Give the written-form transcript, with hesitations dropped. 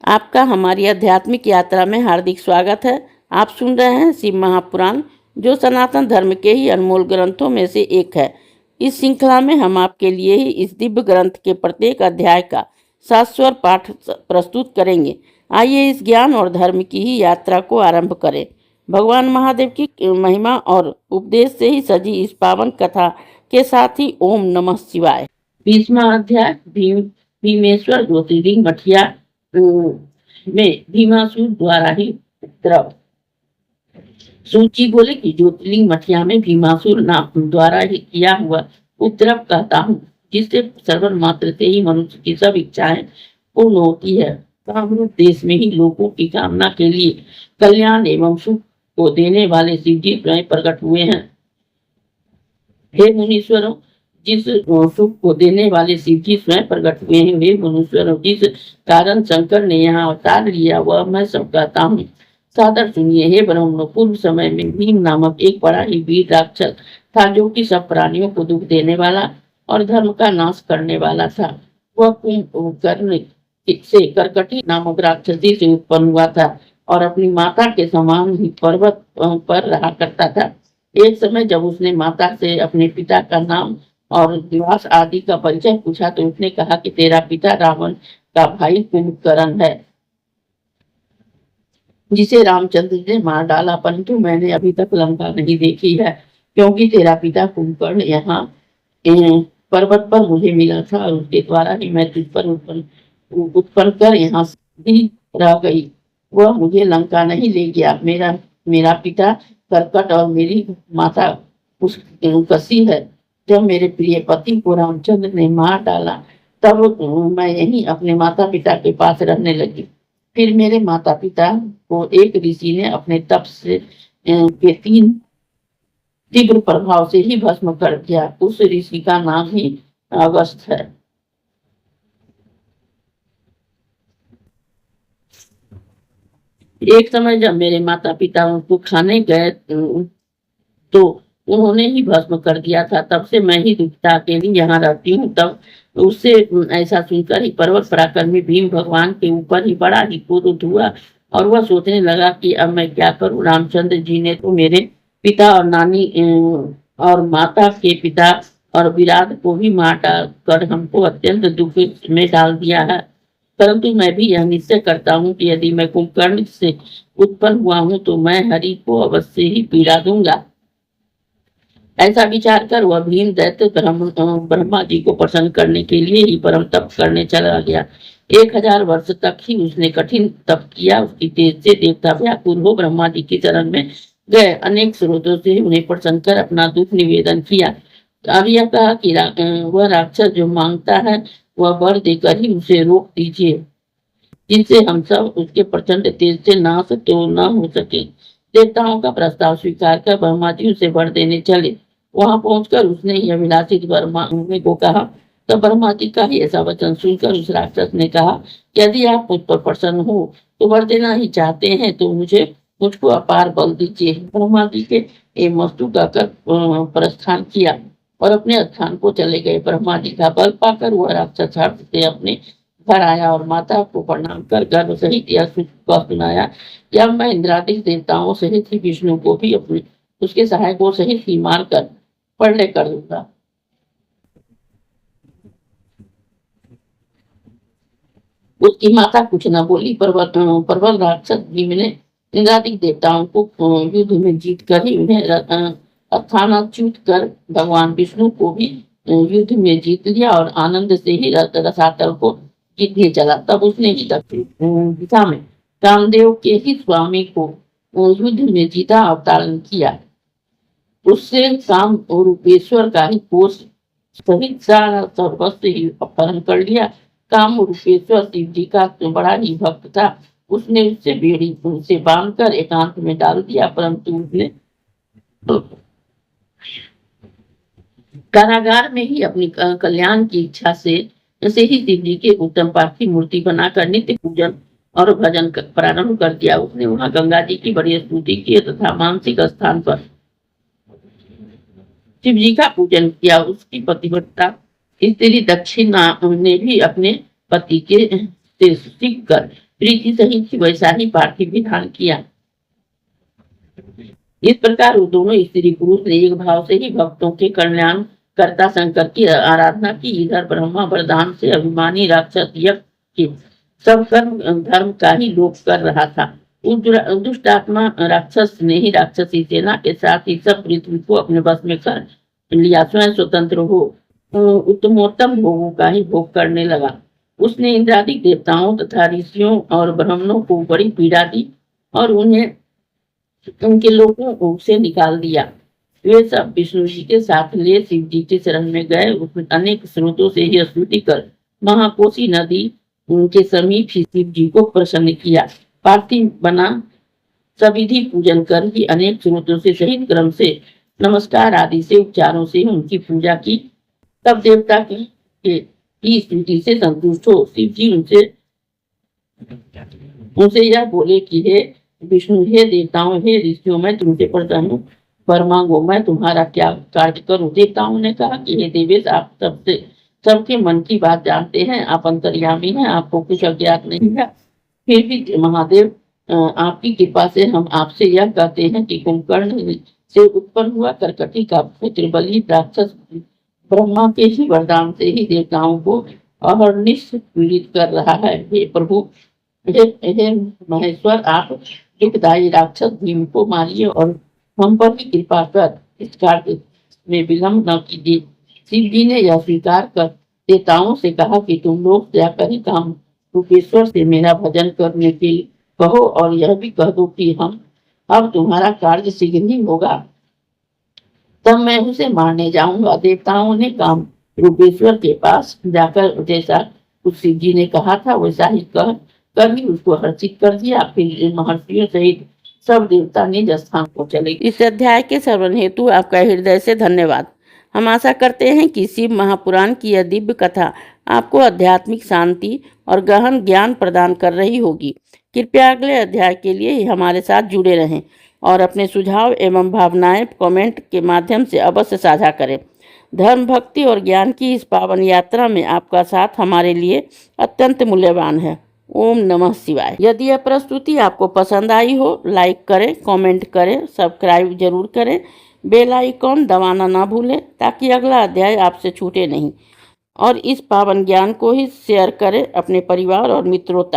आपका हमारी आध्यात्मिक यात्रा में हार्दिक स्वागत है। आप सुन रहे हैं शिव महापुराण, जो सनातन धर्म के ही अनमोल ग्रंथों में से एक है। इस श्रृंखला में हम आपके लिए ही इस दिव्य ग्रंथ के प्रत्येक अध्याय का शाश्वत पाठ प्रस्तुत करेंगे। आइए इस ज्ञान और धर्म की ही यात्रा को आरंभ करें। भगवान महादेव की महिमा और उपदेश से ही सजी इस पावन कथा के साथ ही ओम नमः शिवाय। 20वां अध्याय भीमेश्वर ज्योतिर्लिंग मठिया में भीमासुर द्वारा ही उपद्रव। सूची बोले कि ज्योतिर्लिंग मठिया में भीमासुर नाम द्वारा ही किया हुआ उपद्रव कहता हूँ, जिससे श्रवण मात्र से ही मनुष्य की सब इच्छाएं पूर्ण होती है। कामरूप देश में ही लोगों की कामना के लिए कल्याण एवं सुख को देने वाले शिव जी स्वयं प्रकट हुए हैं। हे मुनीश्वरों, जिस सुख को देने वाले शिव जी स्वयं प्रकट हुए हैं, वे मुनीश्वरों, जिस कारण शंकर ने यहाँ अवतार लिया वह मैं सब कहता हूँ। सादर सुनिए। हे ब्रह्मणों, पूर्व समय में भीम नामक एक बड़ा ही वीर राक्षस था, जो कि सब प्राणियों को दुख देने वाला और धर्म का नाश करने वाला था। वह कुंभकर्ण से करकटी नामक राक्षसी से उत्पन्न हुआ था और अपनी माता के समान ही पर्वत पर रहा करता था। एक समय जब उसने माता से अपने पिता का नाम और निवास आदि का परिचय पूछा तो उसने कहा कि तेरा पिता रावण का भाई कुंभकर्ण है, जिसे रामचंद्र ने मार डाला, परंतु मैंने अभी तक लंका नहीं देखी है, क्योंकि तेरा पिता कुंभकर्ण यहाँ पर्वत पर मुझे मिला था और उसके द्वारा ही मैं तुझ पर उत्पन्न कर यहाँ भी रह गई। वह मुझे लंका नहीं ले गया। मेरा पिता कर्कट और मेरी माता कसी है। जब मेरे प्रिय पति को रामचंद्र ने मार डाला तब मैं यहीं अपने माता पिता के पास रहने लगी। फिर मेरे माता पिता को एक ऋषि ने अपने तप से के 3 तीव्र प्रभाव से ही भस्म कर दिया। उस ऋषि का नाम ही अगस्त है। एक समय जब मेरे माता पिता उनको खाने गए तो उन्होंने ही भस्म कर दिया था। तब से मैं ही दुखिता अकेली यहाँ रहती हूँ। तब उससे ऐसा सुनकर ही पर्वत पराक्रमी भीम भगवान के ऊपर ही बड़ा ही क्रोध हुआ और वह सोचने लगा कि अब मैं क्या करूँ। रामचंद्र जी ने तो मेरे पिता और नानी और माता के पिता और विराट को भी मार डाल कर हमको अत्यंत दुख में डाल दिया है, परंतु मैं भी यह निश्चय करता हूँ कि यदि मैं कुंभकर्ण से उत्पन्न हुआ हूँ तो मैं हरि को अवश्य ही पीड़ा दूंगा। ऐसा विचार कर वह भीम दैत्य ब्रह्मा जी को प्रसन्न करने के लिए ही परम तप करने चला गया। 1000 वर्ष तक ही उसने कठिन तप किया। उसकी तेज से देवता व्याकुल हो ब्रह्मा जी की चरण में गए। अनेक स्रोतों से उन्हें प्रसन्न कर अपना दुख निवेदन किया। अब यह कहा कि वह राक्षस जो मांगता है वह वर देकर ही उसे रोक दीजिए, जिनसे हम सब उसके प्रचंड तेज से नाश तो न हो सके। देवताओं का प्रस्ताव स्वीकार कर ब्रह्मा जी उसे वर देने चले। वहां पहुंचकर उसने यह विलासित वर मांगने को कहा। तब ब्रह्मा जी का ही ऐसा वचन सुनकर उस राक्षस ने कहा, यदि आप मुझ पर प्रसन्न हो तो वर देना ही चाहते हैं तो मुझको अपार बल दीजिए। ब्रह्मा जी के ये वस्तु कहकर प्रस्थान किया और अपने स्थान को चले गए। ब्रह्मा जी का बल पाकर वह राक्षस हर्ष से अपने घर आया और माता को प्रणाम कर गर्भ सहित यह सुनाया कि अब मैं इंद्रादि देवताओं सहित ही विष्णु को भी अपने उसके सहायकों सहित ही मार कर प्रलय कर दूंगा। उसकी माता कुछ न बोली। प्रबल राक्षस भीम ने इंद्रादि देवताओं को युद्ध में जीत कर ही उन्हें स्थानाच्युत कर भगवान विष्णु को भी युद्ध में जीत लिया और आनंद से ही रसातल को जीतने चला। तब उसने ही दक्षिण दिशा में कामदेव के ही स्वामी को युद्ध में जीता अवतारण किया। उससे काम और रूपेश्वर का ही कोष सहित सारा सर्वस्व ही अपहरण कर लिया। काम रूपेश्वर शिव जी का बड़ा ही भक्त था। उसने उससे बेड़ी उनसे बांधकर एकांत में डाल दिया, परंतु उसने कारागार में ही अपनी कल्याण की इच्छा से ही शिव जी के उत्तम पाठ की मूर्ति बनाकर नित्य पूजन और भजन प्रारंभ कर दिया। उसने वहां गंगा जी की बड़ी स्तुति की तथा मानसिक स्थान पर शिव जी का पूजन किया। उसकी पतिव्रता स्त्री दक्षिणा ने भी अपने पति के सीख कर प्रीति सहित वैसा ही पार्थिव विधान किया। इस प्रकार वो दोनों स्त्री पुरुष ने एक भाव से ही भक्तों के कल्याण कर्ता शंकर की आराधना की। इधर ब्रह्मा वरदान से अभिमानी राक्षस यज्ञ सब कर्म धर्म का ही लोप कर रहा था। उस दुष्ट आत्मा राक्षस ने ही राक्षसी सेना के साथ ही सब पृथ्वी को अपने बस में कर लिया। स्वयं स्वतंत्र हो उत्तमोत्तम भोगों का ही भोग करने लगा। उसने इंद्रादि देवताओं तथा ऋषियों और ब्राह्मणों को बड़ी पीड़ा दी और उन्हें उनके लोगों से निकाल दिया। वे सब विष्णु जी के साथ ले शिव जी के शरण में गए। उसमें अनेक स्रोतों से ही स्तुति कर महाकोशी नदी उनके समीप ही शिव जी को प्रसन्न किया। पार्थिव बना सविधि पूजन कर ही अनेक स्रोतों से सहित क्रम से नमस्कार आदि से उपचारों से उनकी पूजा की। तब देवता की स्तुति से संतुष्ट हो शिव जी उनसे यह बोले कि हे विष्णु, हे देवताओं, हे ऋषियों, मैं तुमसे प्रसन्न हूँ। वर मांगो, मैं तुम्हारा क्या कार्य करूं। देवताओं ने कहा कि हे देवेश, आप सबके मन की बात जानते हैं, आप अंतर्यामी हैं, आपको कुछ अज्ञात नहीं है। फिर भी महादेव, आपकी कृपा से हम आपसे यह कहते हैं कि कुंभकर्ण से उत्पन्न हुआ करकटी का पुत्र बलि राक्षस ब्रह्मा के ही वरदान से ही देवताओं को अहर्निश पीड़ित कर रहा है। हे प्रभु, हे महेश्वर, आप दुखदायी राक्षस भीम को मारिए और हम पर भी कृपा कर इस कार्य में विलंब न कीजिए। शिव जी ने यह स्वीकार कर देवताओं से कहा कि तुम लोग जाकर ही काम रूपेश्वर से मेरा भजन करने के लिए कहो और यह भी कह दो कि अब तुम्हारा कार्य शीघ्र ही होगा, तब मैं उसे मारने जाऊंगा। देवताओं ने काम रूपेश्वर के पास जाकर जैसा कुछ शिव जी ने कहा था वैसा ही कर ही उसको हर्षित कर दिया। फिर महर्षियों सहित सब देवता निज स्थान को चले। इस अध्याय के श्रवण हेतु आपका हृदय से धन्यवाद। हम आशा करते हैं कि शिव महापुराण की यह दिव्य कथा आपको आध्यात्मिक शांति और गहन ज्ञान प्रदान कर रही होगी। कृपया अगले अध्याय के लिए हमारे साथ जुड़े रहें और अपने सुझाव एवं भावनाएं कमेंट के माध्यम से अवश्य साझा करें। धर्म, भक्ति और ज्ञान की इस पावन यात्रा में आपका साथ हमारे लिए अत्यंत मूल्यवान है। ओम नमः शिवाय। यदि यह प्रस्तुति आपको पसंद आई हो, लाइक करें, कमेंट करें, सब्सक्राइब जरूर करें, बेल आइकॉन दबाना ना भूलें ताकि अगला अध्याय आपसे छूटे नहीं। और इस पावन ज्ञान को ही शेयर करें अपने परिवार और मित्रों तक।